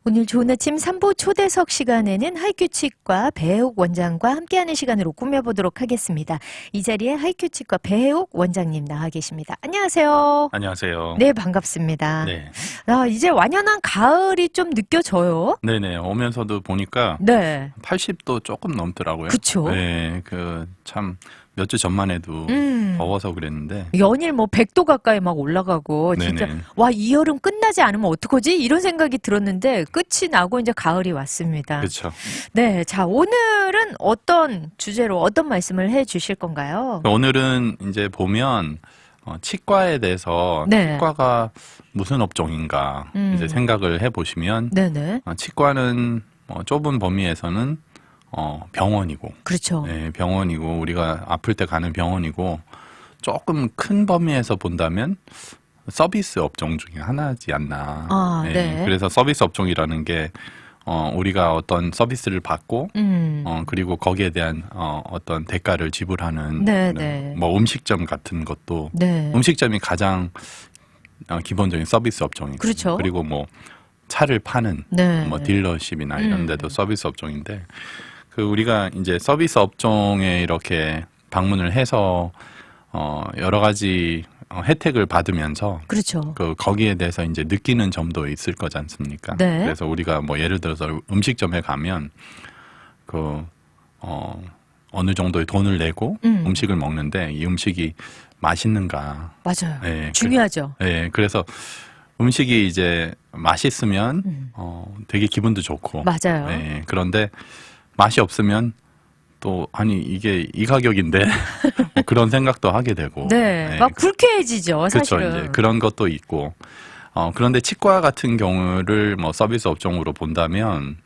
오늘 좋은 아침 3부 초대석 시간에는 하이큐치과 배혜옥 원장과 함께하는 시간으로 꾸며보도록 하겠습니다. 이 자리에 하이큐치과 배혜옥 원장님 나와 계십니다. 안녕하세요. 안녕하세요. 네, 반갑습니다. 네. 이제 완연한 가을이 좀 느껴져요. 네네. 오면서도 보니까 네. 80도 조금 넘더라고요. 그쵸. 네. 참 몇 주 전만 해도 더워서 그랬는데. 연일 뭐 100도 가까이 막 올라가고 진짜 네네. 와, 이 여름 끝나지 않으면 어떡하지? 이런 생각이 들었는데 끝이 나고 이제 가을이 왔습니다. 그렇죠. 네, 자, 오늘은 어떤 주제로 어떤 말씀을 해 주실 건가요? 오늘은 이제 보면 치과에 대해서 네. 치과가 무슨 업종인가 이제 생각을 해보시면 네네. 치과는 좁은 범위에서는 병원이고, 그렇죠. 네, 병원이고 우리가 아플 때 가는 병원이고 조금 큰 범위에서 본다면 서비스 업종 중에 하나지 않나. 네. 그래서 서비스 업종이라는 게 우리가 어떤 서비스를 받고 그리고 거기에 대한 어떤 대가를 지불하는 네. 뭐 음식점 같은 것도 네. 음식점이 가장 기본적인 서비스 업종이고 그렇죠. 그리고 뭐 차를 파는 네. 뭐 딜러십이나 이런 데도 서비스 업종인데 우리가 이제 서비스 업종에 이렇게 방문을 해서 여러 가지 혜택을 받으면서 그렇죠. 거기에 대해서 이제 느끼는 점도 있을 거지 않습니까? 네. 그래서 우리가 뭐 예를 들어서 음식점에 가면 어느 정도의 돈을 내고 음식을 먹는데 이 음식이 맛있는가? 맞아요. 네, 중요하죠. 그래서 음식이 이제 맛있으면 되게 기분도 좋고 맞아요. 그런데 맛이 없으면 또 아니 이게 이 가격인데 뭐 그런 생각도 하게 되고 네. 막 불쾌해지죠, 그렇죠. 사실은. 이제 그런 것도 있고 그런데 치과 같은 경우를 뭐 서비스 업종으로 본다면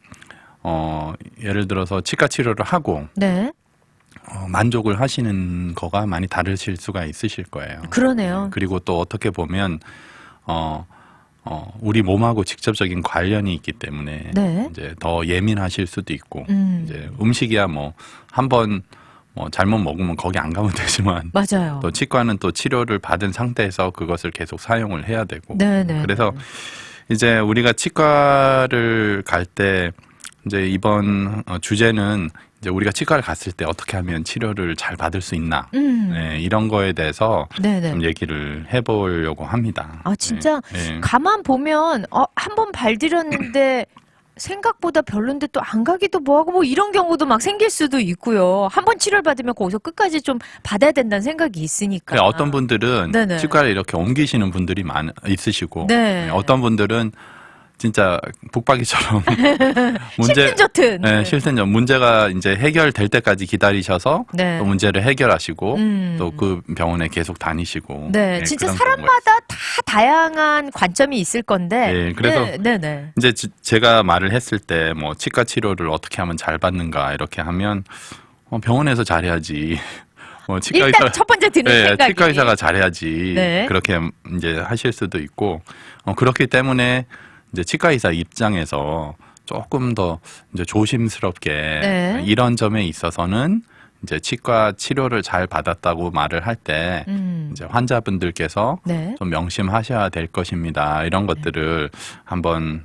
예를 들어서 치과 치료를 하고 네. 만족을 하시는 거가 많이 다르실 수가 있으실 거예요. 그러네요. 그리고 또 어떻게 보면 우리 몸하고 직접적인 관련이 있기 때문에 네. 이제 더 예민하실 수도 있고 이제 음식이야 뭐 한번 잘못 먹으면 거기 안 가면 되지만 맞아요. 또 치과는 또 치료를 받은 상태에서 그것을 계속 사용을 해야 되고 네네. 그래서 이제 우리가 치과를 갈 때 이제 이번 주제는 이제 우리가 치과를 갔을 때 어떻게 하면 치료를 잘 받을 수 있나 이런 거에 대해서 네네. 좀 얘기를 해보려고 합니다. 진짜 가만 보면 한 번 발들였는데 생각보다 별론데 또 안 가기도 뭐하고 뭐 이런 경우도 막 생길 수도 있고요. 한 번 치료를 받으면 거기서 끝까지 좀 받아야 된다는 생각이 있으니까. 어떤 분들은 네네. 치과를 이렇게 옮기시는 분들이 있으시고 네. 어떤 분들은 진짜 북박이처럼 실든좋든. 네, 실든적 문제가 이제 해결될 때까지 기다리셔서 네. 또 문제를 해결하시고 또 그 병원에 계속 다니시고 네, 진짜 그런 경우가 사람마다 다 다양한 관점이 있을 건데. 네, 그래서 네네. 이제 제가 말을 했을 때 뭐 치과 치료를 어떻게 하면 잘 받는가 이렇게 하면 병원에서 잘해야지. 일단 첫 번째 드는 생각이. 치과 의사가 잘해야지. 네. 그렇게 이제 하실 수도 있고 그렇기 때문에 이제 치과 의사 입장에서 조금 더 이제 조심스럽게 네. 이런 점에 있어서는 이제 치과 치료를 잘 받았다고 말을 할 때 이제 환자분들께서 네. 좀 명심하셔야 될 것입니다. 이런 것들을 한번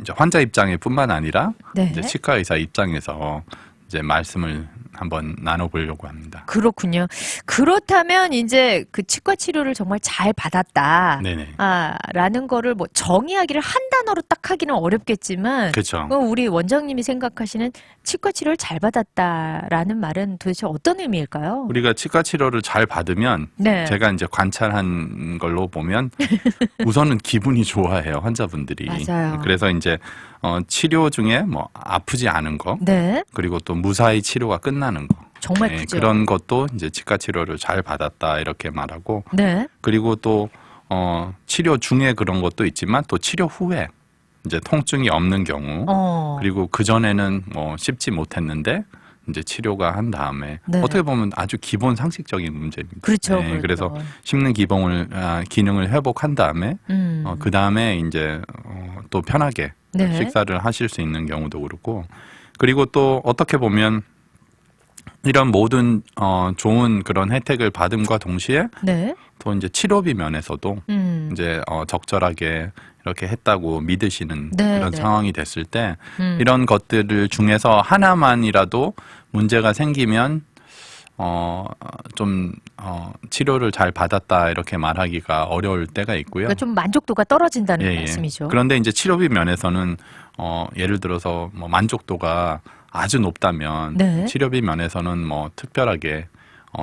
이제 환자 입장뿐만 아니라 네. 이제 치과 의사 입장에서 이제 말씀을 한번 나눠보려고 합니다. 그렇군요. 그렇다면 이제 그 치과 치료를 정말 잘 받았다. 네네. 라는 거를 뭐 정의하기를 한 단어로 딱 하기는 어렵겠지만. 그렇죠. 우리 원장님이 생각하시는 치과 치료를 잘 받았다라는 말은 도대체 어떤 의미일까요? 우리가 치과 치료를 잘 받으면 네. 제가 이제 관찰한 걸로 보면 우선은 기분이 좋아해요, 환자분들이. 맞아요. 그래서 이제 치료 중에 뭐 아프지 않은 거 네. 그리고 또 무사히 치료가 끝나는 거 정말 크죠. 그런 것도 이제 치과 치료를 잘 받았다 이렇게 말하고 네. 그리고 또 치료 중에 그런 것도 있지만 또 치료 후에 이제 통증이 없는 경우 그리고 그 전에는 뭐 씹지 못했는데 이제 치료가 한 다음에 네. 어떻게 보면 아주 기본 상식적인 문제입니다. 그렇죠. 그렇죠. 그래서 씹는 기능을 회복한 다음에 그 다음에 이제 또 편하게 네. 식사를 하실 수 있는 경우도 그렇고 그리고 또 어떻게 보면 이런 모든 좋은 그런 혜택을 받음과 동시에 네. 또 이제 치료비 면에서도 이제 적절하게 이렇게 했다고 믿으시는 네, 그런 네. 상황이 됐을 때 이런 것들을 중에서 하나만이라도 문제가 생기면 치료를 잘 받았다 이렇게 말하기가 어려울 때가 있고요. 그러니까 좀 만족도가 떨어진다는 예, 예. 말씀이죠. 그런데 이제 치료비 면에서는 예를 들어서 뭐 만족도가 아주 높다면 네. 치료비 면에서는 뭐 특별하게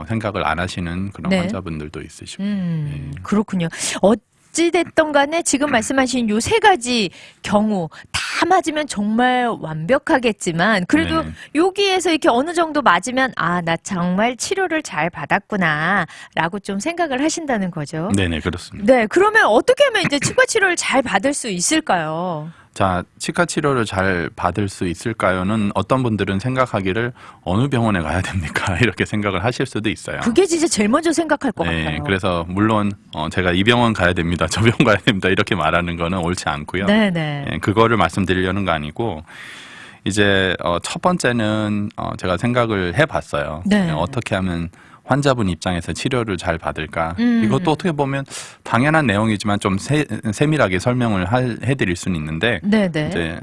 생각을 안 하시는 그런 네. 환자분들도 있으시고. 예. 그렇군요. 어찌됐던 간에 지금 말씀하신 요 세 가지 경우 다 맞으면 정말 완벽하겠지만 그래도 네네. 여기에서 이렇게 어느 정도 맞으면 아, 나 정말 치료를 잘 받았구나 라고 좀 생각을 하신다는 거죠. 네네, 그렇습니다. 네, 그러면 어떻게 하면 이제 치과 치료를 잘 받을 수 있을까요? 자, 치과 치료를 잘 받을 수 있을까요는 어떤 분들은 생각하기를 어느 병원에 가야 됩니까? 이렇게 생각을 하실 수도 있어요. 그게 진짜 제일 먼저 생각할 것 네, 같아요. 그래서 물론 제가 이 병원 가야 됩니다, 저 병원 가야 됩니다 이렇게 말하는 거는 옳지 않고요. 네네. 예, 그거를 말씀드리려는 거 아니고 이제 첫 번째는 제가 생각을 해봤어요. 네. 어떻게 하면 환자분 입장에서 치료를 잘 받을까? 음. 이것도 어떻게 보면 당연한 내용이지만 좀 세밀하게 설명을 해드릴 수는 있는데 네네. 이제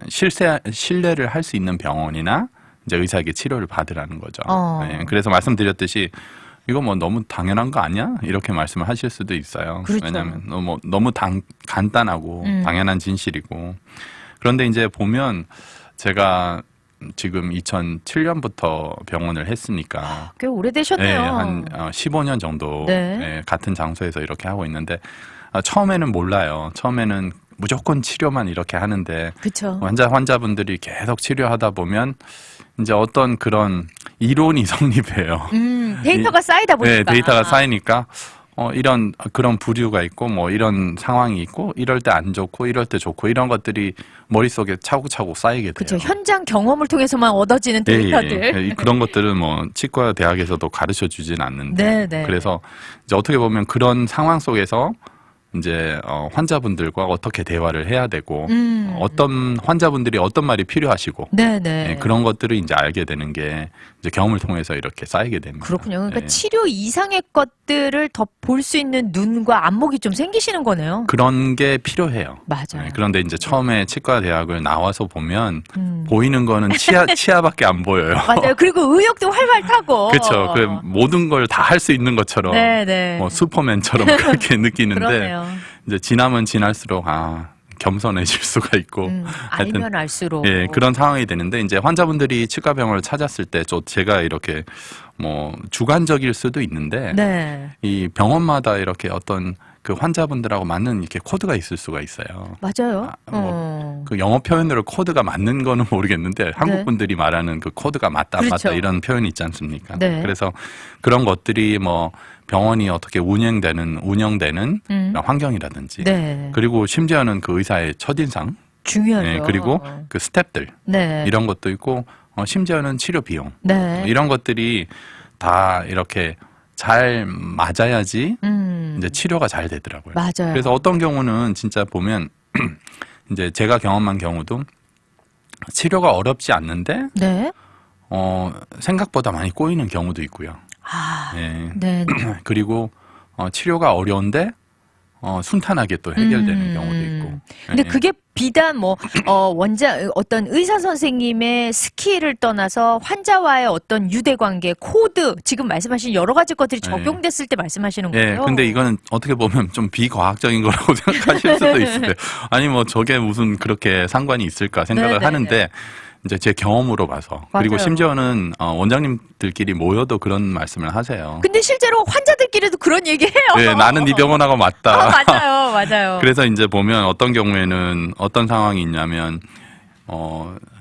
신뢰를 할 수 있는 병원이나 이제 의사에게 치료를 받으라는 거죠. 예, 그래서 말씀드렸듯이 이거 뭐 너무 당연한 거 아니야? 이렇게 말씀을 하실 수도 있어요. 그렇죠. 왜냐하면 너무 간단하고 당연한 진실이고. 그런데 이제 보면 제가 지금 2007년부터 병원을 했으니까 꽤 오래되셨네요. 한 15년 정도 네. 같은 장소에서 이렇게 하고 있는데 처음에는 몰라요. 처음에는 무조건 치료만 이렇게 하는데 그렇죠. 환자분들이 계속 치료하다 보면 이제 어떤 그런 이론이 성립해요. 데이터가 쌓이다 보니까. 네, 데이터가 쌓이니까 이런 그런 부류가 있고 뭐 이런 상황이 있고 이럴 때 안 좋고 이럴 때 좋고 이런 것들이 머릿속에 차곡차곡 쌓이게 돼요. 그렇죠. 현장 경험을 통해서만 얻어지는 예, 데이터들. 예. 그런 것들은 뭐 치과 대학에서도 가르쳐 주진 않는데 네, 네. 그래서 이제 어떻게 보면 그런 상황 속에서 이제 환자분들과 어떻게 대화를 해야 되고 어떤 환자분들이 어떤 말이 필요하시고 네네. 예, 그런 것들을 이제 알게 되는 게 이제 경험을 통해서 이렇게 쌓이게 됩니다. 그렇군요. 그러니까 예. 치료 이상의 것들을 더 볼 수 있는 눈과 안목이 좀 생기시는 거네요. 그런 게 필요해요. 맞아요. 예, 그런데 이제 처음에 치과 대학을 나와서 보면 음. 보이는 거는 치아밖에 안 보여요. 맞아요. 그리고 의욕도 활활 타고. 그렇죠. 그 모든 걸 다 할 수 있는 것처럼 네네. 뭐 슈퍼맨처럼 그렇게 느끼는데 그러네요. 이제 지나면 지날수록 겸손해질 수가 있고 하여튼 알면 알수록. 예, 그런 상황이 되는데 이제 환자분들이 치과병원을 찾았을 때 제가 이렇게 뭐 주관적일 수도 있는데 네. 이 병원마다 이렇게 어떤 그 환자분들하고 맞는 이렇게 코드가 있을 수가 있어요. 맞아요. 그 영어 표현으로 코드가 맞는 거는 모르겠는데 한국 네. 분들이 말하는 그 코드가 맞다 안 그렇죠. 맞다 이런 표현이 있지 않습니까? 네. 그래서 그런 것들이 뭐 병원이 어떻게 운영되는 그런 환경이라든지 네. 그리고 심지어는 그 의사의 첫인상 중요하죠. 예, 그리고 그 스텝들 네. 이런 것도 있고 심지어는 치료 비용 네. 이런 것들이 다 이렇게 잘 맞아야지 이제 치료가 잘 되더라고요. 맞아요. 그래서 어떤 경우는 진짜 보면 이제 제가 경험한 경우도 치료가 어렵지 않는데 네. 생각보다 많이 꼬이는 경우도 있고요. 예. 네. 그리고 치료가 어려운데 순탄하게 또 해결되는 경우도 있고. 근데 예. 그게 비단 어떤 의사 선생님의 스킬을 떠나서 환자와의 어떤 유대 관계, 코드, 지금 말씀하신 여러 가지 것들이 네. 적용됐을 때 말씀하시는 예, 거예요. 근데 이거는 어떻게 보면 좀 비과학적인 거라고 생각하실 수도 있어요. 아니, 뭐, 저게 무슨 그렇게 상관이 있을까 생각을 네네네. 하는데, 이제 제 경험으로 봐서. 그리고 맞아요. 심지어는, 원장님들끼리 모여도 그런 말씀을 하세요. 근데 실제로 환자들끼리도 그런 얘기 해요. 예, 나는 이 병원하고 맞다. 맞아요. 맞아요. 그래서 이제 보면 어떤 경우에는 어떤 상황이 있냐면,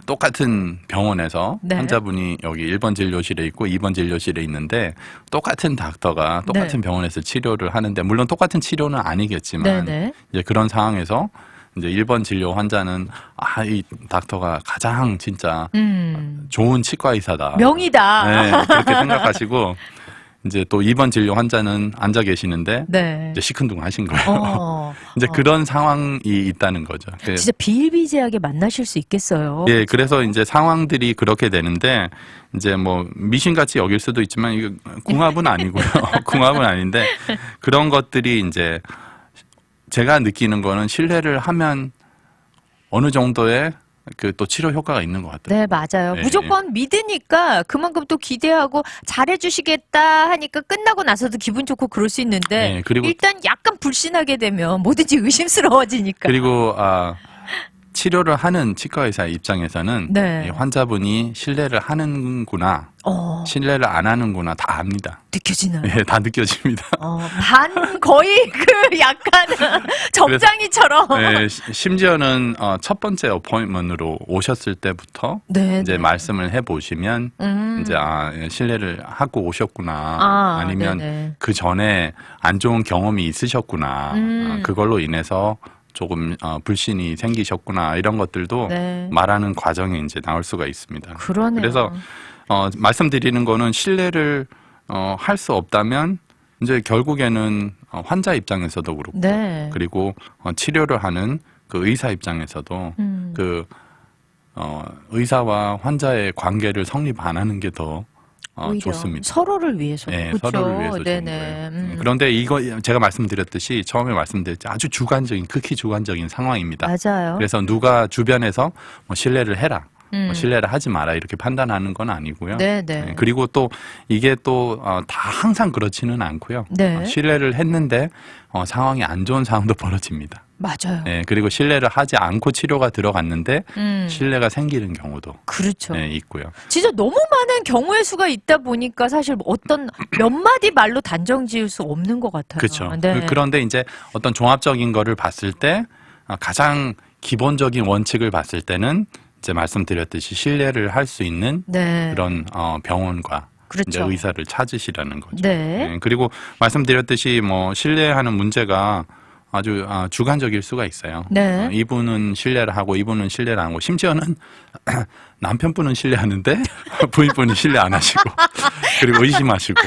똑같은 병원에서 네. 환자분이 여기 1번 진료실에 있고 2번 진료실에 있는데 똑같은 닥터가 똑같은 네. 병원에서 치료를 하는데 물론 똑같은 치료는 아니겠지만 네네. 이제 그런 상황에서 이제 1번 진료 환자는 이 닥터가 가장 진짜 좋은 치과 의사다. 명이다. 네, 그렇게 생각하시고 이제 또 2번 진료 환자는 앉아 계시는데 네. 이제 시큰둥하신 거예요. 이제 어. 그런 상황이 있다는 거죠. 진짜 비일비재하게 만나실 수 있겠어요. 예, 그래서 이제 상황들이 그렇게 되는데 이제 뭐 미신같이 여길 수도 있지만 이거 궁합은 아니고요. 궁합은 아닌데 그런 것들이 이제 제가 느끼는 거는 신뢰를 하면 어느 정도의 그 또 치료 효과가 있는 것 같아요. 네, 맞아요. 네. 무조건 믿으니까 그만큼 또 기대하고 잘해주시겠다 하니까 끝나고 나서도 기분 좋고 그럴 수 있는데 네, 그리고 일단 약간 불신하게 되면 뭐든지 의심스러워지니까. 그리고 치료를 하는 치과 의사 입장에서는 네. 이 환자분이 신뢰를 하는구나, 신뢰를 안 하는구나 다 압니다. 느껴지나요? 예, 다 느껴집니다. 거의 그 약간 적장이처럼. 네, 심지어는 첫 번째 어포인트먼트로 오셨을 때부터 네, 이제 네. 말씀을 해보시면 이제 신뢰를 하고 오셨구나, 아니면 네네. 그 전에 안 좋은 경험이 있으셨구나, 그걸로 인해서 조금 불신이 생기셨구나 이런 것들도 네. 말하는 과정에 이제 나올 수가 있습니다. 그러네요. 그래서 말씀드리는 거는 신뢰를 할 수 없다면 이제 결국에는 환자 입장에서도 그렇고 네. 그리고 치료를 하는 그 의사 입장에서도 그 의사와 환자의 관계를 성립 안 하는 게 더 오히려 좋습니다. 서로를 위해서. 네, 그쵸? 서로를 위해서 좋은 네네. 거예요. 그런데 이거 제가 말씀드렸듯이 처음에 말씀드렸지 아주 주관적인 극히 주관적인 상황입니다. 맞아요. 그래서 누가 주변에서 뭐 신뢰를 해라, 뭐 신뢰를 하지 마라 이렇게 판단하는 건 아니고요. 네네. 네, 그리고 또 이게 또 다 항상 그렇지는 않고요. 네. 신뢰를 했는데 상황이 안 좋은 상황도 벌어집니다. 맞아요. 네, 그리고 신뢰를 하지 않고 치료가 들어갔는데 신뢰가 생기는 경우도 그렇죠. 네, 있고요. 진짜 너무 많은 경우의 수가 있다 보니까 사실 어떤 몇 마디 말로 단정 지을 수 없는 것 같아요. 그렇죠. 네. 그런데 이제 어떤 종합적인 거를 봤을 때 가장 기본적인 원칙을 봤을 때는 이제 말씀드렸듯이 신뢰를 할 수 있는 네. 그런 병원과 그렇죠. 이제 의사를 찾으시라는 거죠. 네. 그리고 말씀드렸듯이 뭐 신뢰하는 문제가 아주 주관적일 수가 있어요. 네. 이분은 신뢰를 하고 이분은 신뢰를 안 하고 심지어는 남편분은 신뢰하는데 부인분이 신뢰 안 하시고 그리고 의심하시고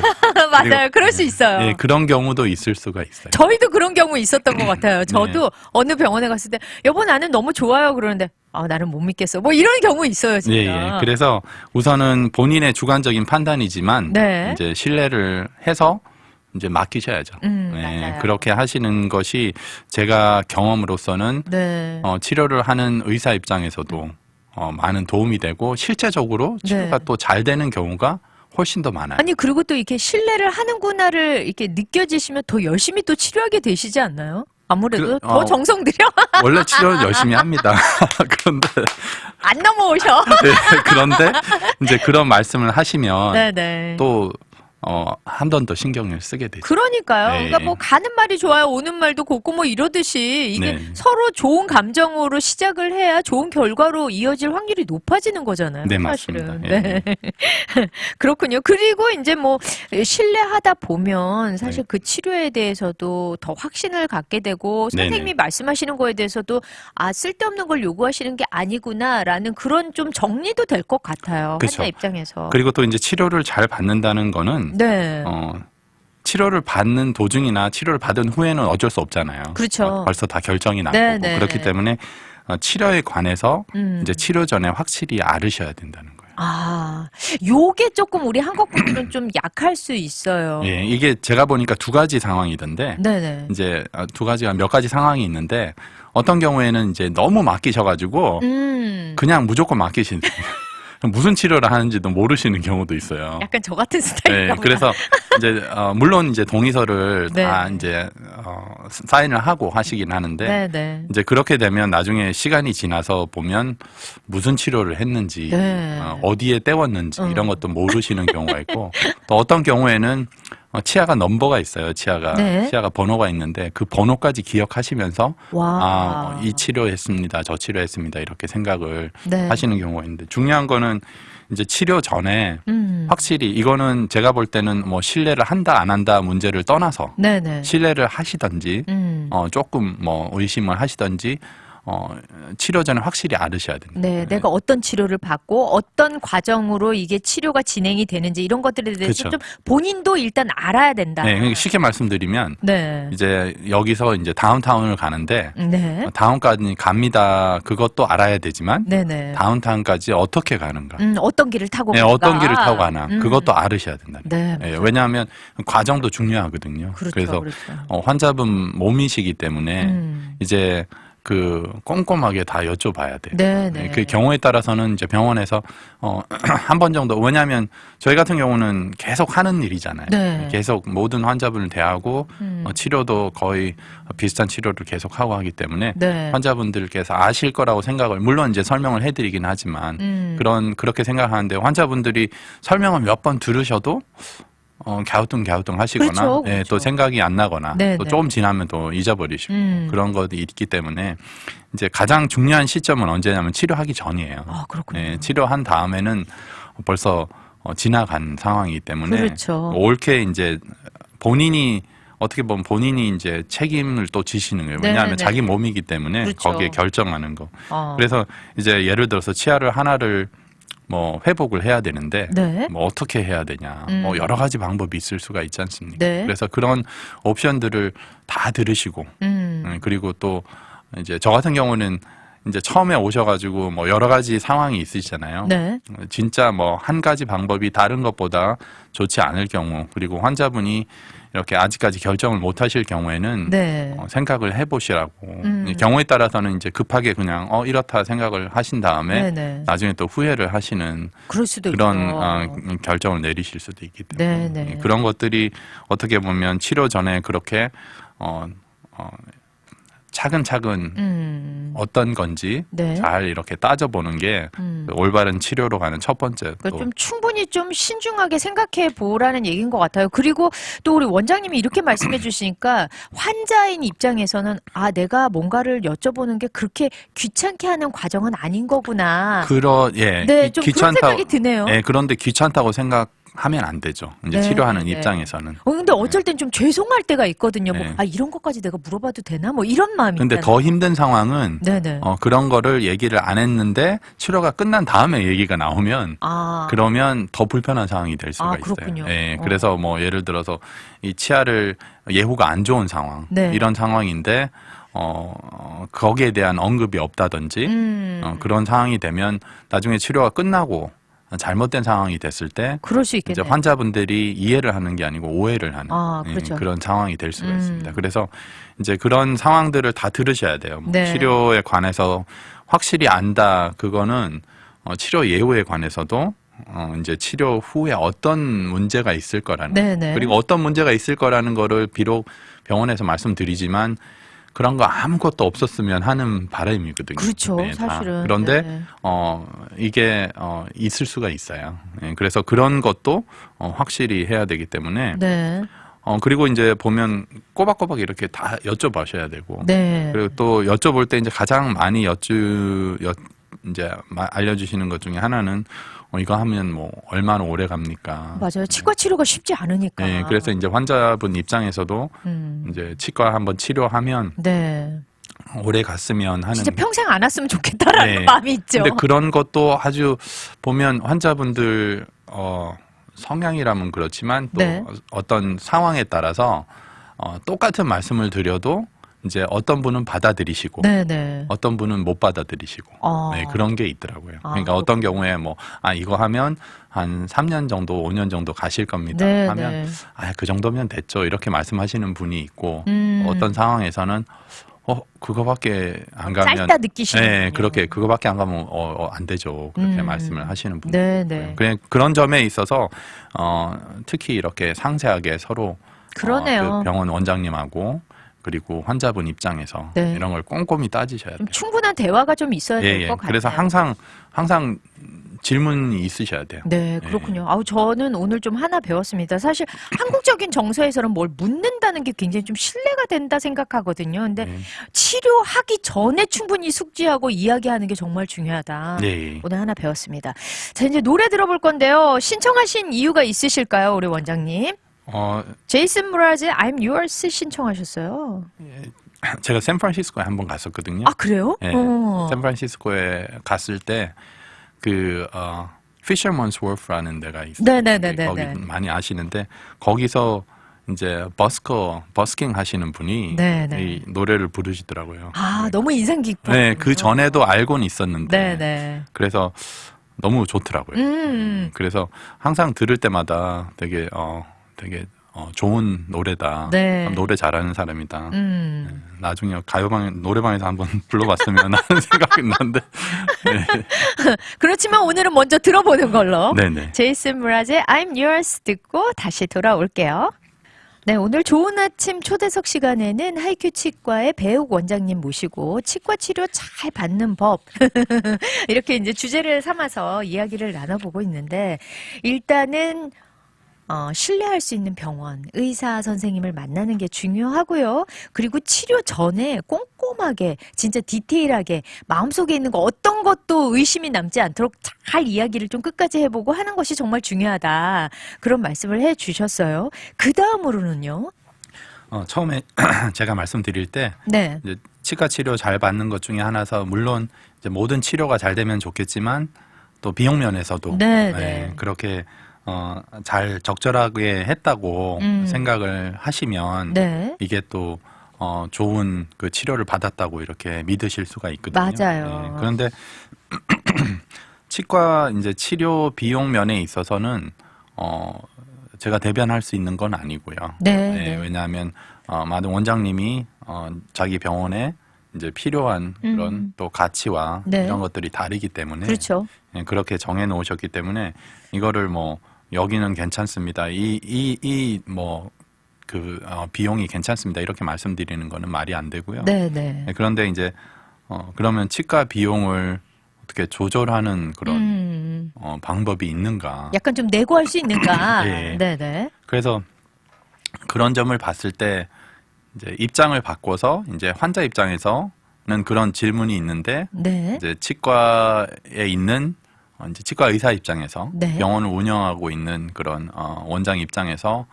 맞아요. 그리고, 그럴 수 있어요. 예, 그런 경우도 있을 수가 있어요. 저희도 그런 경우 있었던 것 같아요. 저도 네. 어느 병원에 갔을 때 여보 나는 너무 좋아요 그러는데 나는 못 믿겠어. 뭐 이런 경우 있어요, 진짜. 예, 예. 그래서 우선은 본인의 주관적인 판단이지만 네. 이제 신뢰를 해서 이제 맡기셔야죠. 맞아요. 그렇게 하시는 것이 제가 경험으로서는 네. 치료를 하는 의사 입장에서도 많은 도움이 되고 실제적으로 치료가 네. 또 잘 되는 경우가 훨씬 더 많아요. 아니 그리고 또 이렇게 신뢰를 하는구나를 이렇게 느껴지시면 더 열심히 또 치료하게 되시지 않나요? 아무래도 더 정성 들여 원래 치료를 열심히 합니다. 그런데 안 넘어오셔. 네, 그런데 이제 그런 말씀을 하시면 네네. 또 한 번 더 신경을 쓰게 되죠. 그러니까요. 네. 그러니까 뭐 가는 말이 좋아요, 오는 말도 곱고 뭐 이러듯이 이게 네. 서로 좋은 감정으로 시작을 해야 좋은 결과로 이어질 확률이 높아지는 거잖아요. 네, 사실은. 맞습니다. 네. 그렇군요. 그리고 이제 뭐 신뢰하다 보면 사실 네. 그 치료에 대해서도 더 확신을 갖게 되고 네네. 선생님이 말씀하시는 거에 대해서도 쓸데없는 걸 요구하시는 게 아니구나라는 그런 좀 정리도 될 것 같아요. 그쵸. 환자 입장에서. 그리고 또 이제 치료를 잘 받는다는 거는 네. 치료를 받는 도중이나 치료를 받은 후에는 어쩔 수 없잖아요. 그렇죠. 벌써 다 결정이 난 네, 거고 네. 그렇기 때문에 치료에 관해서 음. 이제 치료 전에 확실히 알으셔야 된다는 거예요. 요게 조금 우리 한국 분들은 좀 약할 수 있어요. 예, 이게 제가 보니까 두 가지 상황이던데 네네. 이제 두 가지가 몇 가지 상황이 있는데 어떤 경우에는 이제 너무 맡기셔가지고 그냥 무조건 맡기시는 무슨 치료를 하는지도 모르시는 경우도 있어요. 약간 저 같은 스타일인가 네, 보다. 그래서 이제 물론 이제 동의서를 네. 다 이제 사인을 하고 하시긴 하는데 네네. 이제 그렇게 되면 나중에 시간이 지나서 보면 무슨 치료를 했는지 네. 어디에 때웠는지 이런 것도 모르시는 경우가 있고 또 어떤 경우에는 치아가 넘버가 있어요. 치아가 네. 번호가 있는데 그 번호까지 기억하시면서 와. 이 치료했습니다. 저 치료했습니다. 이렇게 생각을 네. 하시는 경우가 있는데 중요한 거는 이제 치료 전에 확실히 이거는 제가 볼 때는 뭐 신뢰를 한다 안 한다 문제를 떠나서 네네. 신뢰를 하시던지 조금 뭐 의심을 하시던지 치료 전에 확실히 알으셔야 됩니다. 네, 내가 어떤 치료를 받고 어떤 과정으로 이게 치료가 진행이 되는지 이런 것들에 대해서 그쵸. 좀 본인도 일단 알아야 된다. 네, 그러니까 쉽게 말씀드리면 네. 이제 여기서 이제 다운타운을 가는데 네. 다운까지 갑니다. 그것도 알아야 되지만 네네. 다운타운까지 어떻게 가는가? 어떤 길을 타고 네, 갈까? 어떤 길을 타고 가나 그것도 알으셔야 된다. 네. 네, 왜냐하면 과정도 중요하거든요. 그렇죠. 그래서 그렇죠. 환자분 몸이시기 때문에 이제 그 꼼꼼하게 다 여쭤봐야 돼요. 네네. 그 경우에 따라서는 이제 병원에서 한 번 정도 왜냐하면 저희 같은 경우는 계속 하는 일이잖아요. 네. 계속 모든 환자분을 대하고 치료도 거의 비슷한 치료를 계속 하고 하기 때문에 네. 환자분들께서 아실 거라고 생각을 물론 이제 설명을 해드리긴 하지만 그렇게 생각하는데 환자분들이 설명을 몇 번 들으셔도 갸우뚱 하시거나 그렇죠, 예, 그렇죠. 또 생각이 안 나거나 네, 또 네. 조금 지나면 또 잊어버리시고 그런 것도 있기 때문에 이제 가장 중요한 시점은 언제냐면 치료하기 전이에요. 아, 그렇군요. 예, 치료한 다음에는 벌써 지나간 상황이기 때문에 그렇죠. 옳게 이제 본인이 어떻게 보면 본인이 이제 책임을 또 지시는 거예요. 왜냐하면 네네네. 자기 몸이기 때문에 그렇죠. 거기에 결정하는 거. 어. 그래서 이제 예를 들어서 치아를 하나를 뭐 회복을 해야 되는데 네. 뭐 어떻게 해야 되냐 뭐 여러 가지 방법이 있을 수가 있지 않습니까? 네. 그래서 그런 옵션들을 다 들으시고 그리고 또 이제 저 같은 경우는 이제 처음에 오셔가지고 뭐 여러 가지 상황이 있으시잖아요. 네. 진짜 뭐 한 가지 방법이 다른 것보다 좋지 않을 경우 그리고 환자분이 이렇게 아직까지 결정을 못 하실 경우에는 네. 생각을 해보시라고 경우에 따라서는 이제 급하게 그냥 이렇다 생각을 하신 다음에 네네. 나중에 또 후회를 하시는 그럴 수도 그런 있죠. 결정을 내리실 수도 있기 때문에 네네. 그런 것들이 어떻게 보면 치료 전에 그렇게 차근차근 어떤 건지 네. 잘 이렇게 따져보는 게 올바른 치료로 가는 첫 번째 그러니까 또 좀 충분히 좀 신중하게 생각해 보라는 얘기인 것 같아요. 그리고 또 우리 원장님이 이렇게 말씀해 주시니까 환자인 입장에서는 아, 내가 뭔가를 여쭤보는 게 그렇게 귀찮게 하는 과정은 아닌 거구나. 네, 좀 그런 생각이 드네요. 예, 그런데 귀찮다고 생각하면 안 되죠. 이제 네, 치료하는 네. 입장에서는. 근데 어쩔 땐 좀 죄송할 때가 있거든요. 뭐, 네. 아, 이런 것까지 내가 물어봐도 되나? 뭐 이런 마음이 근데 있잖아요. 더 힘든 상황은 네네. 그런 거를 얘기를 안 했는데 치료가 끝난 다음에 얘기가 나오면 아, 그러면 더 불편한 상황이 될 수가 그렇군요. 있어요. 예, 그래서 뭐 예를 들어서 이 치아를 예후가 안 좋은 상황 네. 이런 상황인데 거기에 대한 언급이 없다든지 그런 상황이 되면 나중에 치료가 끝나고 잘못된 상황이 됐을 때 그럴 수 이제 있겠네요. 환자분들이 이해를 하는 게 아니고 오해를 하는 그렇죠. 그런 상황이 될 수가 있습니다. 그래서 이제 그런 상황들을 다 들으셔야 돼요. 뭐 네. 치료에 관해서 확실히 안다 그거는 치료 예후에 관해서도 이제 치료 후에 어떤 문제가 있을 거라는 네네. 그리고 어떤 문제가 있을 거라는 거를 비록 병원에서 말씀드리지만 그런 거 아무것도 없었으면 하는 바람이거든요. 그렇죠. 다. 사실은. 그런데 네. 이게 있을 수가 있어요. 예, 그래서 그런 것도 확실히 해야 되기 때문에 네. 그리고 이제 보면 꼬박꼬박 이렇게 다 여쭤봐셔야 되고 네. 그리고 또 여쭤볼 때 이제 가장 많이 이제 알려주시는 것 중에 하나는 이거 하면 뭐 얼마나 오래 갑니까? 맞아요. 치과 치료가 쉽지 않으니까. 네, 그래서 이제 환자분 입장에서도 이제 치과 한번 치료하면 네. 오래 갔으면 하는. 진짜 평생 안 왔으면 좋겠다라는 네. 마음이 있죠. 근데 그런 것도 아주 보면 환자분들 성향이라면 그렇지만 또 네. 어떤 상황에 따라서 똑같은 말씀을 드려도 이제 어떤 분은 받아들이시고 네네. 어떤 분은 못 받아들이시고 네, 그런 게 있더라고요. 그러니까 어떤 경우에 뭐 이거 하면 한 3년 정도 5년 정도 가실 겁니다 네, 하면 네. 그 정도면 됐죠 이렇게 말씀하시는 분이 있고 음. 어떤 상황에서는 그거밖에 안 가면 짧다 느끼시는 네, 분이요. 그렇게 그거밖에 안 가면 안 되죠. 그렇게 말씀을 하시는 분이 네네. 그런 점에 있어서 특히 이렇게 상세하게 서로 그러네요. 그 병원 원장님하고 그리고 환자분 입장에서 네. 이런 걸 꼼꼼히 따지셔야 돼요. 좀 충분한 대화가 좀 있어야 될 것 같아요. 그래서 항상 질문이 있으셔야 돼요. 네, 그렇군요. 저는 오늘 좀 하나 배웠습니다. 사실 한국적인 정서에서는 뭘 묻는다는 게 굉장히 좀 신뢰가 된다 생각하거든요. 근데 네. 치료하기 전에 충분히 숙지하고 이야기하는 게 정말 중요하다. 네. 오늘 하나 배웠습니다. 자, 이제 노래 들어볼 건데요. 신청하신 이유가 있으실까요, 우리 원장님? 제이슨 무라즈의 I'm Yours 신청하셨어요. 제가 샌프란시스코에 한번 갔었거든요. 아, 그래요? 예, 샌프란시스코에 갔을 때 Fisherman's Wharf라는 데가 있어요. 네네네네. 거기 많이 아시는데 거기서 이제 버스킹 하시는 분이 네네. 이 노래를 부르시더라고요. 아, 너무 인상 깊고. 네, 그 전에도 알고는 있었는데 네네. 그래서 너무 좋더라고요. 그래서 항상 들을 때마다 되게 좋은 노래다. 네. 노래 잘하는 사람이다. 나중에 노래방에서 한번 불러봤으면 하는 생각이 나는데. 네. 그렇지만 오늘은 먼저 들어보는 걸로. 네네. 제이슨 무라즈의 I'm Yours 듣고 다시 돌아올게요. 네, 오늘 좋은 아침 초대석 시간에는 하이큐 치과의 배욱 원장님 모시고 치과 치료 잘 받는 법 이렇게 이제 주제를 삼아서 이야기를 나눠보고 있는데 일단은 신뢰할 수 있는 병원, 의사 선생님을 만나는 게 중요하고요. 그리고 치료 전에 꼼꼼하게 진짜 디테일하게 마음속에 있는 거 어떤 것도 의심이 남지 않도록 잘 이야기를 좀 끝까지 해보고 하는 것이 정말 중요하다. 그런 말씀을 해주셨어요. 그 다음으로는요. 처음에 제가 말씀드릴 때 네. 이제 치과 치료 잘 받는 것 중에 하나서 물론 이제 모든 치료가 잘 되면 좋겠지만 또 비용 면에서도 네. 그렇게 잘 적절하게 했다고 생각을 하시면 네. 이게 또 좋은 그 치료를 받았다고 이렇게 믿으실 수가 있거든요. 맞아요. 그런데 치과 이제 치료 비용 면에 있어서는 제가 대변할 수 있는 건 아니고요. 네. 왜냐하면 많은 원장님이 자기 병원에 이제 필요한 그런 또 가치와 네. 이런 것들이 다르기 때문에 그렇죠. 그렇게 정해 놓으셨기 때문에 이거를 뭐 여기는 괜찮습니다. 비용이 괜찮습니다. 이렇게 말씀드리는 거는 말이 안 되고요. 네. 그런데 이제 그러면 치과 비용을 어떻게 조절하는 그런 방법이 있는가? 약간 좀 내고할 수 있는가? 예. 네네. 그래서 그런 점을 봤을 때 이제 입장을 바꿔서 이제 환자 입장에서는 그런 질문이 있는데 네. 이제 치과에 있는 이제 치과 의사 입장에서 네. 병원을 운영하고 있는 그런 원장 입장에서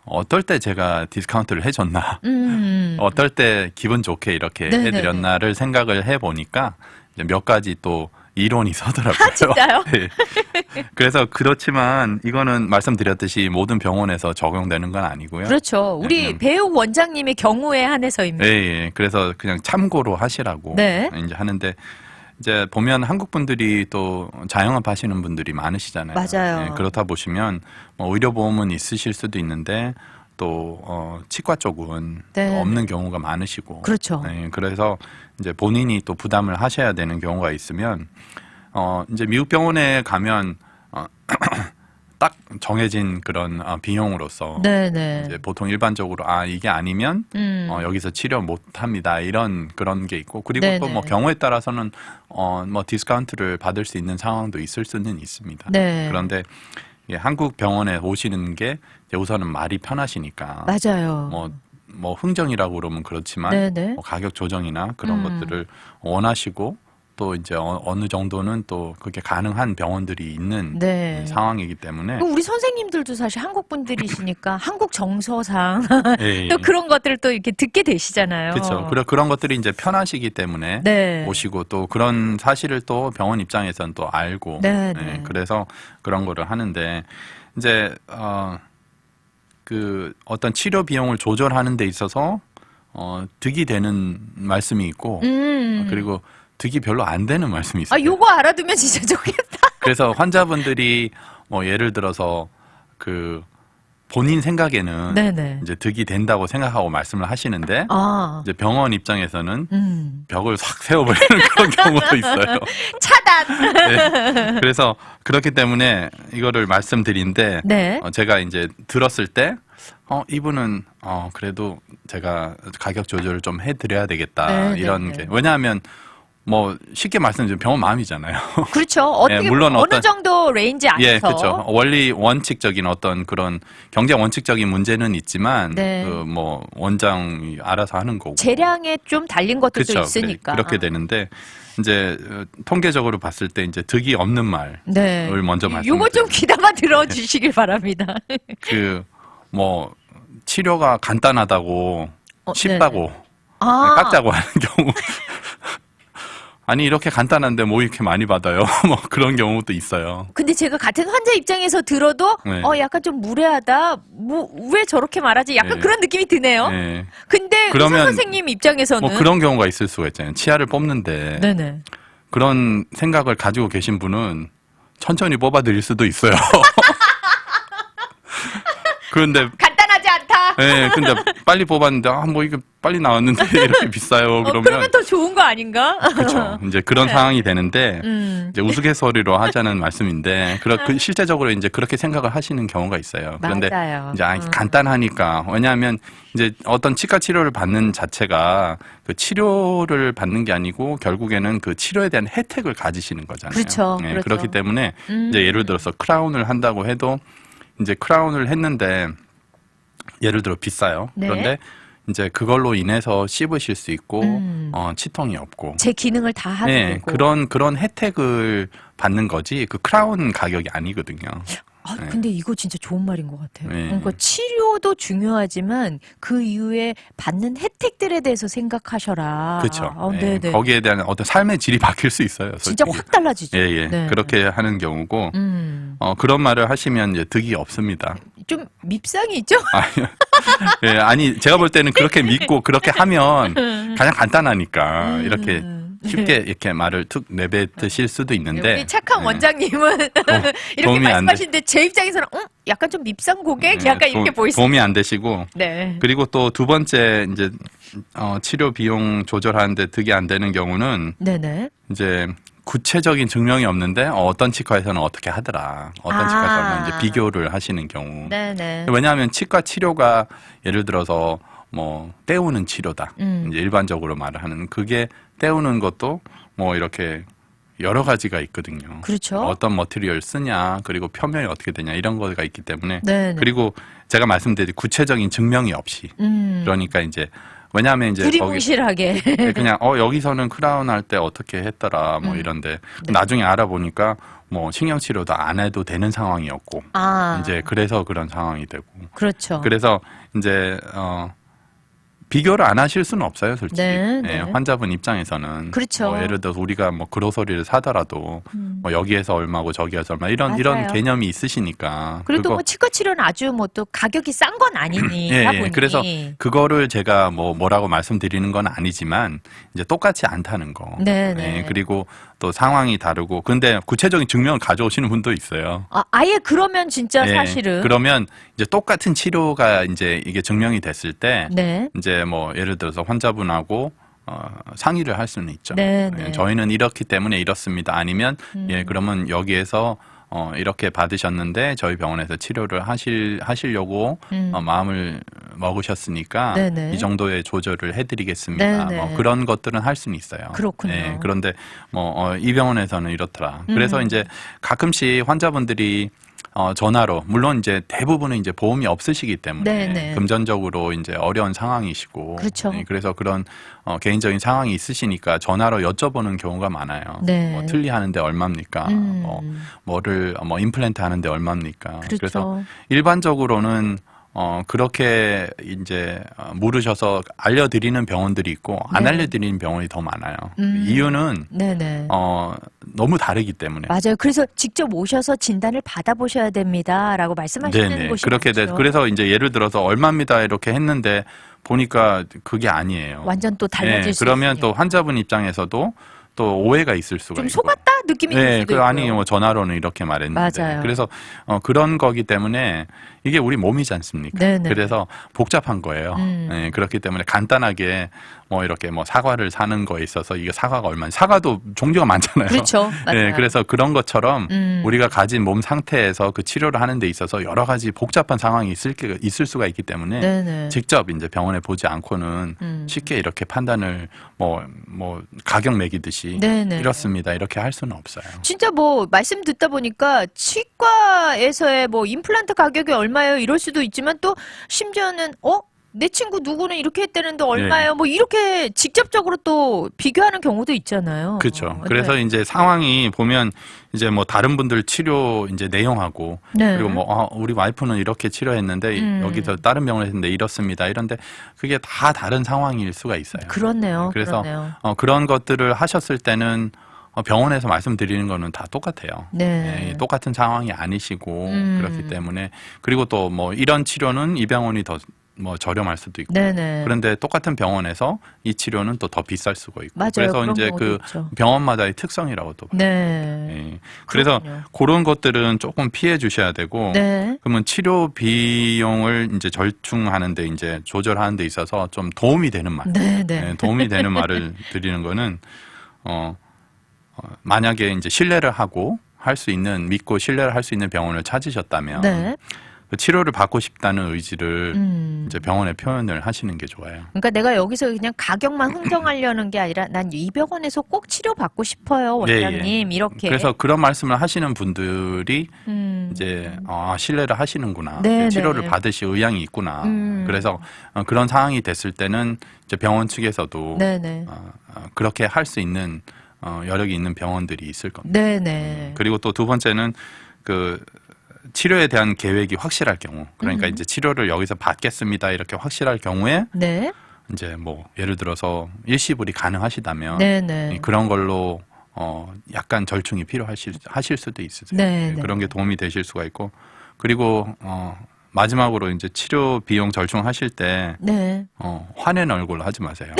어떨 때 제가 디스카운트를 해줬나, 어떨 때 기분 좋게 이렇게 네네네. 해드렸나를 생각을 해보니까 이제 몇 가지 또 이론이 서더라고요. 아, 진짜요? 네. 그래서 그렇지만 이거는 말씀드렸듯이 모든 병원에서 적용되는 건 아니고요. 그렇죠. 우리 그냥- 배욱 원장님의 경우에 한해서입니다. 예. 그래서 그냥 참고로 하시라고 네. 이제 하는데 이제 보면 한국 분들이 또 자영업 하시는 분들이 많으시잖아요. 맞아요. 예, 그렇다 보시면 뭐 의료보험은 있으실 수도 있는데 또 치과 쪽은 네. 또 없는 경우가 많으시고. 그렇죠. 예, 그래서 이제 본인이 또 부담을 하셔야 되는 경우가 있으면 이제 미국 병원에 가면 딱 정해진 그런 비용으로서 네네. 이제 보통 일반적으로 이게 아니면 여기서 치료 못 합니다. 이런 그런 게 있고 그리고 네네. 또 뭐 경우에 따라서는 뭐 디스카운트를 받을 수 있는 상황도 있을 수는 있습니다. 네. 그런데 한국 병원에 오시는 게 이제 우선은 말이 편하시니까 맞아요. 뭐 흥정이라고 그러면 그렇지만 네네. 뭐 가격 조정이나 그런 것들을 원하시고 또 이제 어느 정도는 또 그게 가능한 병원들이 있는 네. 상황이기 때문에 우리 선생님들도 사실 한국 분들이시니까 한국 정서상 예, 또 그런 것들을 또 이렇게 듣게 되시잖아요. 그렇죠. 그런 것들이 이제 편하시기 때문에 네. 오시고 또 그런 사실을 또 병원 입장에서는 또 알고 네, 예, 네. 그래서 그런 거를 하는데 이제 그 어떤 치료 비용을 조절하는 데 있어서 득이 되는 말씀이 있고 그리고 득이 별로 안 되는 말씀이 있어요. 요거 알아두면 진짜 좋겠다. 그래서 환자분들이 뭐 예를 들어서 그 본인 생각에는 네네. 이제 득이 된다고 생각하고 말씀을 하시는데 이제 병원 입장에서는 벽을 싹 세워버리는 그런 경우도 있어요. 차단. 네. 그래서 그렇기 때문에 이거를 말씀드린데 네. 제가 이제 들었을 때 이분은 그래도 제가 가격 조절을 좀 해드려야 되겠다 네, 이런 네, 게 네. 왜냐하면 뭐 쉽게 말씀드리면 병원 마음이잖아요. 그렇죠. 어떻게 물론 어느 정도 레인지 안에서. 예, 그렇죠. 원칙적인 어떤 그런 경제 원칙적인 문제는 있지만 네. 그 뭐 원장이 알아서 하는 거고. 재량에 좀 달린 것들도 그렇죠. 있으니까. 그렇게 되는데 이제 통계적으로 봤을 때 이제 득이 없는 말을 네. 먼저 요거 말씀드려요. 좀 귀담아 들어주시길 바랍니다. 그 뭐 치료가 간단하다고 쉽다고 깎자고 하는 경우. 아니 이렇게 간단한데 뭐 이렇게 많이 받아요. 뭐 그런 경우도 있어요. 근데 제가 같은 환자 입장에서 들어도 네. 약간 좀 무례하다. 뭐 왜 저렇게 말하지? 약간 네. 그런 느낌이 드네요. 네. 근데 그러면 의사 선생님 입장에서는 뭐 그런 경우가 있을 수가 있잖아요. 치아를 뽑는데 네네. 그런 생각을 가지고 계신 분은 천천히 뽑아드릴 수도 있어요. 그런데 간단하지 않다. 네, 근데 빨리 뽑았는데 뭐 이거 빨리 나왔는데 이렇게 비싸요. 그러면 더 좋은 거 아닌가? 그렇죠. 이제 그런 상황이 되는데 이제 우스갯소리로 하자는 말씀인데 실제적으로 이제 그렇게 생각을 하시는 경우가 있어요. 그런데 맞아요. 이제 간단하니까 왜냐하면 이제 어떤 치과 치료를 받는 자체가 그 치료를 받는 게 아니고 결국에는 그 치료에 대한 혜택을 가지시는 거잖아요. 그렇죠. 네, 그렇죠. 그렇기 때문에 이제 예를 들어서 크라운을 한다고 해도 이제 크라운을 했는데 예를 들어 비싸요. 네. 그런데 이제 그걸로 인해서 씹으실 수 있고 치통이 없고 제 기능을 다 하게 네, 되고. 그런 혜택을 받는 거지 그 크라운 가격이 아니거든요. 네. 근데 이거 진짜 좋은 말인 것 같아요. 네. 그러니까 치료도 중요하지만 그 이후에 받는 혜택들에 대해서 생각하셔라. 그렇죠. 네네. 거기에 대한 어떤 삶의 질이 바뀔 수 있어요. 솔직히. 진짜 확 달라지죠. 예, 예. 네. 그렇게 하는 경우고 그런 말을 하시면 이제 득이 없습니다. 좀 밉상이 있죠? 예, 아니 제가 볼 때는 그렇게 믿고 그렇게 하면 가장 간단하니까 이렇게 쉽게 이렇게 말을 툭 내뱉으실 수도 있는데 우리 착한 예. 원장님은 이렇게 도움이 안 말씀하시는데 제 입장에서는 약간 좀 밉상 고객? 약간 이렇게 보이시죠? 도움이 안 되시고 네. 그리고 또 두 번째 이제 치료 비용 조절하는데 득이 안 되는 경우는 네네. 이제 구체적인 증명이 없는데 어떤 치과에서는 어떻게 하더라. 어떤 치과에서는 이제 비교를 하시는 경우. 네네. 왜냐하면 치과 치료가 예를 들어서 뭐 때우는 치료다. 이제 일반적으로 말을 하는 그게 때우는 것도 뭐 이렇게 여러 가지가 있거든요. 그렇죠. 어떤 머티리얼 쓰냐, 그리고 표면이 어떻게 되냐 이런 거가 있기 때문에. 네네. 그리고 제가 말씀드린 구체적인 증명이 없이. 그러니까 이제 왜냐하면 이제 두리뭉실하게. 그냥 여기서는 크라운 할 때 어떻게 했더라 뭐 이런데 네. 나중에 알아보니까 뭐 신경 치료도 안 해도 되는 상황이었고 이제 그래서 그런 상황이 되고 그렇죠. 그래서 이제 비교를 안 하실 수는 없어요, 솔직히. 네, 예, 네. 환자분 입장에서는 그렇죠. 뭐 예를 들어서 우리가 뭐 그로서리를 사더라도 뭐 여기에서 얼마고 저기에서 얼마 이런 맞아요. 개념이 있으시니까. 그래도 뭐 치과 치료는 아주 뭐 또 가격이 싼 건 아니니. 예, 보니. 그래서 그거를 제가 뭐라고 말씀드리는 건 아니지만 이제 똑같지 않다는 거. 네, 네. 예, 그리고 또 상황이 다르고 근데 구체적인 증명을 가져오시는 분도 있어요. 아예 그러면 진짜 예, 사실은. 그러면 이제 똑같은 치료가 이제 이게 증명이 됐을 때 네. 이제 뭐 예를 들어서 환자분하고 상의를 할 수는 있죠. 네, 예, 네. 저희는 이렇기 때문에 이렇습니다. 아니면 예 그러면 여기에서 이렇게 받으셨는데 저희 병원에서 치료를 하시려고 마음을 먹으셨으니까 네네. 이 정도의 조절을 해드리겠습니다. 네네. 뭐 그런 것들은 할 수는 있어요. 그렇군요. 예, 그런데 뭐 이 병원에서는 이렇더라. 그래서 이제 가끔씩 환자분들이 전화로 물론 이제 대부분은 이제 보험이 없으시기 때문에 네네. 금전적으로 이제 어려운 상황이시고 그렇죠. 네, 그래서 그런 개인적인 상황이 있으시니까 전화로 여쭤보는 경우가 많아요. 네. 뭐 틀니 하는데 얼마입니까? 뭐를 임플란트 하는데 얼마입니까? 그렇죠. 그래서 일반적으로는 그렇게 이제 물으셔서 알려드리는 병원들이 있고 안 네. 알려드리는 병원이 더 많아요. 이유는 네네. 너무 다르기 때문에. 맞아요. 그래서 직접 오셔서 진단을 받아보셔야 됩니다라고 말씀하시는 네네. 곳이 그렇게 많죠. 그래서 이제 예를 들어서 얼마입니다 이렇게 했는데 보니까 그게 아니에요. 완전 또 달라질 수 그러면 있으니까. 또 환자분 입장에서도 또 오해가 있을 수가 좀 있고. 속았다 느낌이 들 수도 있고요. 아니 뭐 전화로는 이렇게 말했는데. 맞아요. 그래서 그런 거기 때문에 이게 우리 몸이지 않습니까? 네네. 그래서 복잡한 거예요. 네, 그렇기 때문에 간단하게 뭐 이렇게 뭐 사과를 사는 거에 있어서 이게 사과가 얼마인지 사과도 종류가 많잖아요. 그렇죠. 맞아요. 네, 그래서 그런 것처럼 우리가 가진 몸 상태에서 그 치료를 하는 데 있어서 여러 가지 복잡한 상황이 있을 수가 있기 때문에 네네. 직접 이제 병원에 보지 않고는 쉽게 이렇게 판단을 뭐 가격 매기듯이 네네. 이렇습니다. 이렇게 할 수는 없어요. 진짜 뭐 말씀 듣다 보니까 치과에서의 뭐 임플란트 가격이 얼마예요 이럴 수도 있지만 또 심지어는 내 친구 누구는 이렇게 했다는데 얼마예요? 뭐 이렇게 직접적으로 또 비교하는 경우도 있잖아요. 그렇죠. 그래서 이제 상황이 보면 이제 뭐 다른 분들 치료 이제 내용하고 네. 그리고 뭐 우리 와이프는 이렇게 치료했는데 여기서 다른 병원에 했는데 이렇습니다. 이런데 그게 다 다른 상황일 수가 있어요. 그렇네요. 그래서 그렇네요. 그런 것들을 하셨을 때는 병원에서 말씀드리는 거는 다 똑같아요. 네. 똑같은 상황이 아니시고 그렇기 때문에 그리고 또 뭐 이런 치료는 이 병원이 더 뭐 저렴할 수도 있고 네네. 그런데 똑같은 병원에서 이 치료는 또 더 비쌀 수가 있고 맞아요. 그래서 그런 이제 경우도 그 있죠. 병원마다의 특성이라고 또 봐요. 네. 그래서 그렇군요. 그런 것들은 조금 피해 주셔야 되고 네. 그러면 치료 비용을 이제 절충하는데 이제 조절하는 데 있어서 좀 도움이 되는 말, 네. 도움이 되는 말을 드리는 거는 만약에 이제 신뢰를 하고 할 수 있는 믿고 신뢰를 할 수 있는 병원을 찾으셨다면 네. 그 치료를 받고 싶다는 의지를 음. 이제 병원에 표현을 하시는 게 좋아요. 그러니까 내가 여기서 그냥 가격만 흥정하려는 게 아니라 난 이 병원에서 꼭 치료받고 싶어요, 예, 원장님. 이렇게. 그래서 그런 말씀을 하시는 분들이 음. 이제 신뢰를 하시는구나. 네, 치료를 네. 받으실 의향이 있구나. 음. 그래서 그런 상황이 됐을 때는 이제 병원 측에서도 네네. 그렇게 할 수 있는 여력이 있는 병원들이 있을 겁니다. 네네. 그리고 또 두 번째는 그 치료에 대한 계획이 확실할 경우, 그러니까 이제 치료를 여기서 받겠습니다 이렇게 확실할 경우에 네. 이제 뭐 예를 들어서 일시불이 가능하시다면 네네. 그런 걸로 약간 절충이 하실 수도 있으세요. 네, 네. 그런 게 도움이 되실 수가 있고 그리고 마지막으로 이제 치료 비용 절충하실 때 네. 화낸 얼굴 하지 마세요.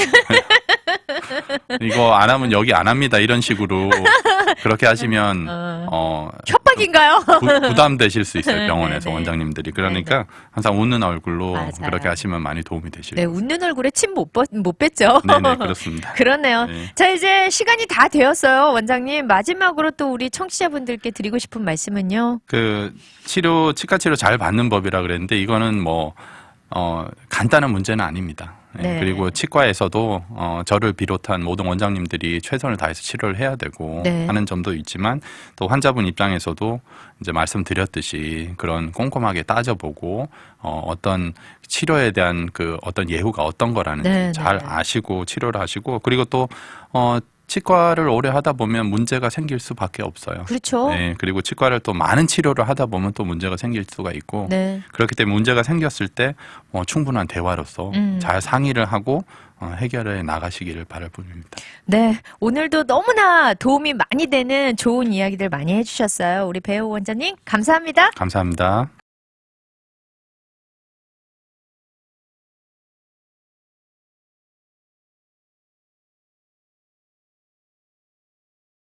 이거 안 하면 여기 안 합니다 이런 식으로 그렇게 하시면 협박인가요? 부담되실 수 있어요 병원에서 네네. 원장님들이. 그러니까 항상 웃는 얼굴로 맞아요. 그렇게 하시면 많이 도움이 되실 네, 거예요. 웃는 얼굴에 침 못 뺐죠? 네네 그렇습니다. 그렇네요. 네. 자, 이제 시간이 다 되었어요, 원장님. 마지막으로 또 우리 청취자분들께 드리고 싶은 말씀은요? 그 치과 치료 잘 받는 법이라 그랬는데 이거는 뭐 간단한 문제는 아닙니다. 네. 그리고 치과에서도 저를 비롯한 모든 원장님들이 최선을 다해서 치료를 해야 되고 네. 하는 점도 있지만 또 환자분 입장에서도 이제 말씀드렸듯이 그런 꼼꼼하게 따져보고 어떤 치료에 대한 그 어떤 예후가 어떤 거라는지 네, 잘 네. 아시고 치료를 하시고 그리고 또 치과를 오래 하다 보면 문제가 생길 수밖에 없어요. 그렇죠. 네, 그리고 치과를 또 많은 치료를 하다 보면 또 문제가 생길 수가 있고 네. 그렇기 때문에 문제가 생겼을 때 충분한 대화로서 잘 상의를 하고 해결해 나가시기를 바랄 뿐입니다. 네. 오늘도 너무나 도움이 많이 되는 좋은 이야기들 많이 해주셨어요. 우리 배우 원장님, 감사합니다. 감사합니다.